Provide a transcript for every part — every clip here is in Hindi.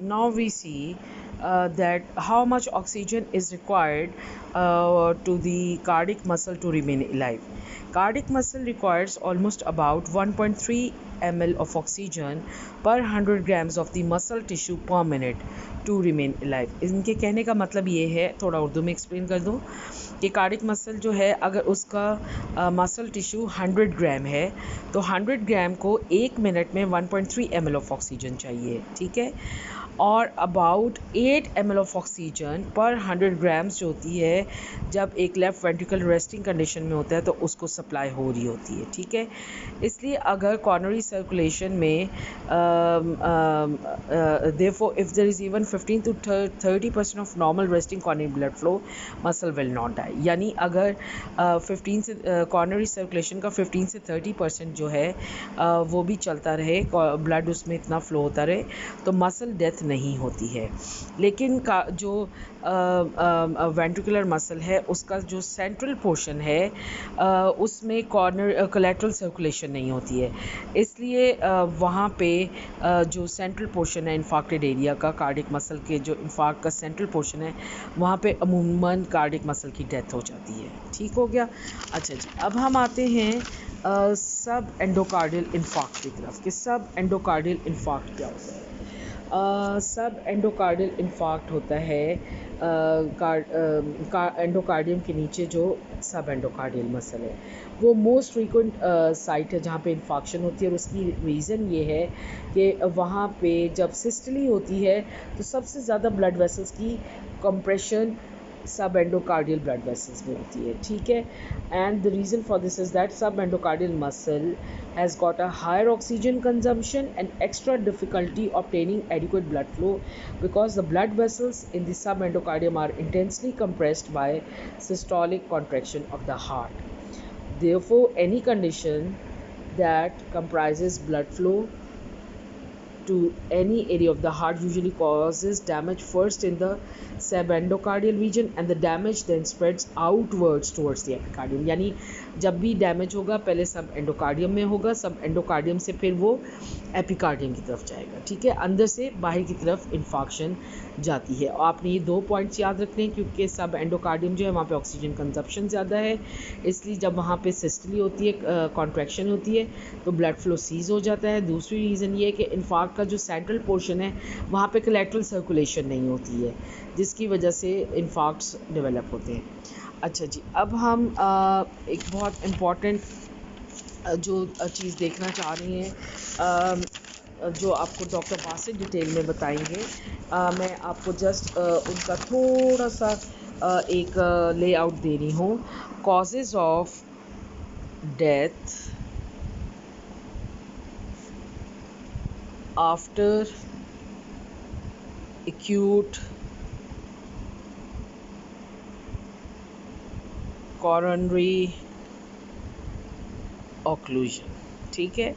now we see that how much oxygen is required to the cardiac muscle to remain alive. Cardiac muscle requires almost about 1.3 ml of oxygen per 100 grams of the muscle tissue per minute to remain alive. इनके कहने का मतलब ये है, थोड़ा उर्दू में एक्सप्लेन कर दूँ, कि कार्डिक मसल जो है अगर उसका मसल टिश्यू 100 ग्राम है तो 100 ग्राम को 1 मिनट में 1.3 ml ऑफ ऑक्सीजन चाहिए, ठीक है। और अबाउट 8 ml ऑफ ऑक्सीजन पर 100 ग्राम्स जो होती है जब एक लेफ़्ट वेंट्रिकल रेस्टिंग कंडीशन में होता है तो उसको सप्लाई हो रही होती है, ठीक है। इसलिए अगर कॉर्नरी सर्कुलेशन में therefore if there is even 15 to 30% of normal resting coronary blood flow muscle will not die। यानी अगर 15 से कॉर्नरी सर्कुलेशन का 15 से 30% जो है वो भी चलता रहे, ब्लड उसमें इतना फ्लो होता रहे, तो मसल डेथ नहीं होती है। लेकिन जो वेंट्रिकुलर मसल है उसका जो सेंट्रल पोर्शन है उसमें कोलैटरल सर्कुलेशन नहीं होती है, इसलिए वहाँ पे जो सेंट्रल पोर्शन है इन्फार्क्टेड एरिया का, कार्डिक मसल के जो इन्फार्क्ट का सेंट्रल पोर्शन है वहाँ पे अमूमन कार्डिक मसल की डेथ हो जाती है। ठीक हो गया। अच्छा जी, अब हम आते हैं सब एंडोकार्डियल इन्फार्क्ट की तरफ कि सब एंडोकार्डियल इन्फार्क्ट क्या होता है। सब एंडोकार्डियल इन्फार्क्ट होता है एंडोकार्डियम के नीचे जो सब एंडोकार्डियल मसल है वो मोस्ट फ्रीक्वेंट साइट है जहाँ पे इन्फाक्शन होती है। और उसकी रीज़न ये है कि वहाँ पे जब सिस्टली होती है तो सबसे ज़्यादा ब्लड वेसल्स की compression sub endocardial blood vessels में होती है, ठीक है। And the reason for this is that sub endocardial muscle has got a higher oxygen consumption and extra difficulty obtaining adequate blood flow because the blood vessels in the subendocardium are intensely compressed by systolic contraction of the heart. Therefore, any condition that comprises blood flow to any area of the heart usually causes damage first in the subendocardial region and the damage then spreads outwards towards the epicardium। यानी जब भी डैमेज होगा पहले सब एंडोकार्डियम में होगा, सब एंडोकार्डियम से फिर वो एपिकार्डियम की तरफ जाएगा, ठीक है। अंदर से बाहर की तरफ इन्फाक्शन जाती है। और आपने ये 2 पॉइंट्स याद रखने हैं क्योंकि सब एंडोकार्डियम जो है वहाँ पे ऑक्सीजन कंजप्शन ज़्यादा है, इसलिए जब वहाँ पे सिस्टली होती है, कॉन्ट्रैक्शन होती है तो ब्लड फ्लो सीज हो जाता है। दूसरी रीज़न ये है कि इन्फार्क्ट का जो सेंट्रल पोर्शन है वहाँ पे कोलैटरल सर्कुलेशन नहीं होती है जिसकी वजह से इन्फार्क्ट्स डेवलप होते हैं। अच्छा जी, अब हम एक बहुत इम्पॉर्टेंट जो चीज़ देखना चाह रही हैं जो आपको डॉक्टर बासित डिटेल में बताएंगे। मैं आपको जस्ट उनका थोड़ा सा एक लेआउट दे रही हूँ। Causes of death after acute coronary occlusion, ठीक है।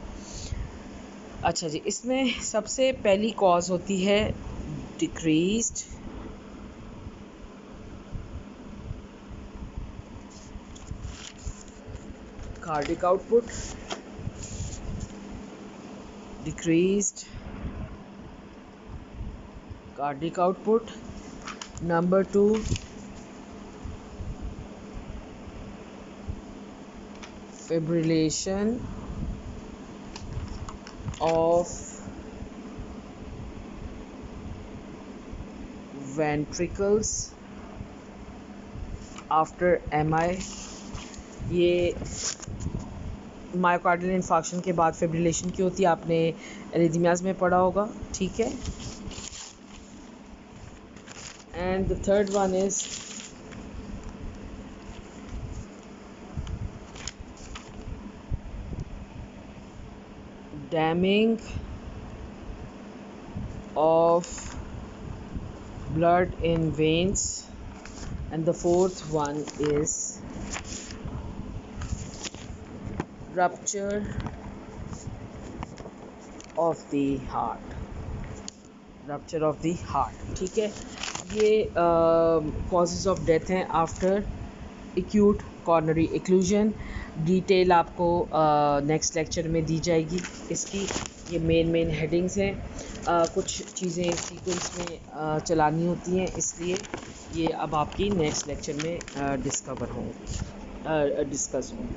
अच्छा जी, इसमें सबसे पहली कॉज होती है decreased cardiac output, decreased cardiac output. Number 2, fibrillation of ventricles after MI। ये मायोकार्डियल इन्फाक्शन के बाद फिब्रिलेशन की होती है, आपने एरिथमियाज में पढ़ा होगा, ठीक है। And the third one is damming of blood in veins, and the fourth one is rupture of the heart, rupture of the heart, ठीक है। ये कॉजेज़ ऑफ डेथ हैं after acute coronary occlusion. Detail आपको नेक्स्ट लेक्चर में दी जाएगी इसकी। ये मेन हेडिंग्स हैं। कुछ चीज़ें सीक्वेंस में चलानी होती हैं, इसलिए ये अब आपकी नेक्स्ट लेक्चर में डिस्कस होंगी।